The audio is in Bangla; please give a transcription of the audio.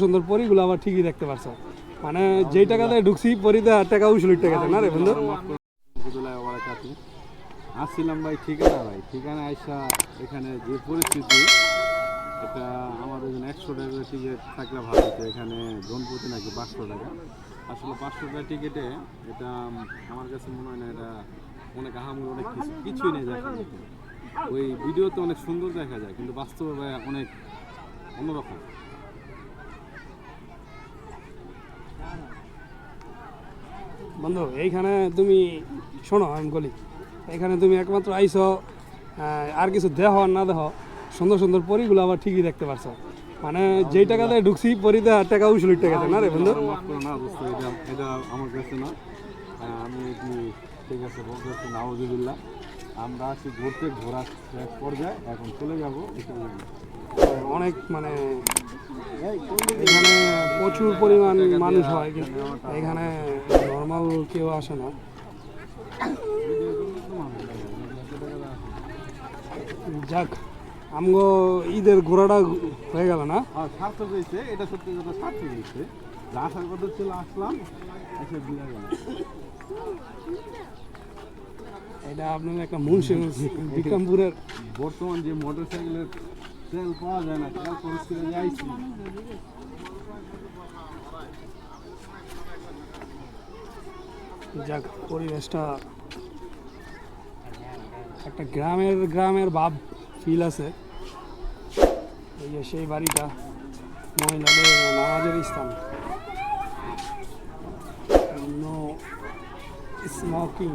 সুন্দর পরিগুলো আবার ঠিকই দেখতে পারছো, মানে যেই টাকাতে ঢুকছি পরিতে টাকা উসুলির টাকা না রে বন্ধু। আসছিলাম ভাই ঠিকানা, আইসা এখানে যে পরিস্থিতি, এটা আমাদের জন্য 100 টাকার টিকিট থাকলে ভালো হতো। এখানে জনপ্রতি নাকি 500 টাকা। আসলে 500 টাকা টিকিটে এটা আমার কাছে মনে হয় না, এটা অনেক আহামরি, অনেক কিছুই নেই দেখার মতো। ওই ভিডিওতে অনেক সুন্দর দেখা যায়, কিন্তু বাস্তবে অনেক অন্যরকম। বন্ধু এইখানে তুমি শোনো, আমি বলি এখানে তুমি একমাত্র আইসো আর কিছু দেহ আর না দেহ, সুন্দর সুন্দর পরিগুলো আবার ঠিকই দেখতে পারছো, মানে যেই টাকাতে ঢুকছি পরিতে টাকা উসুলির টাকা না রে বন্ধু। না দোস্ত, এটা আমার কাছে না। আমি কি ঠিক আছে বলতেছি, নাউজুবিল্লাহ। আমরা আছি ঘুরতে, ঘোরা শেষ পর্যায়ে, এখন চলে যাবো। অনেক মানে এখানে প্রচুর পরিমাণ মানুষ হয়, কিন্তু এখানে নর্মাল কেউ আসে না। যাক, আমগো ঈদের ঘোরাটা হয়ে গেল না? সার্থক হয়েছে, এটা সত্যি কথা সার্থক হয়েছে। আসার কথা ছিল, আসলাম, এসে দিয়ে গেল। এটা আপনার একটা মুন্সিগঞ্জ বিক্রমপুরের বর্তমান যে মোটর সাইকেলের তেল পাওয়া যায় না, তেল খরচ করে যাইছি। যাক, পরিবেশটা একটা গ্রামের ভাব ফিল আছে। এই যে সেই বাড়িটা মহিলাদের নামাজের স্থান। No smoking.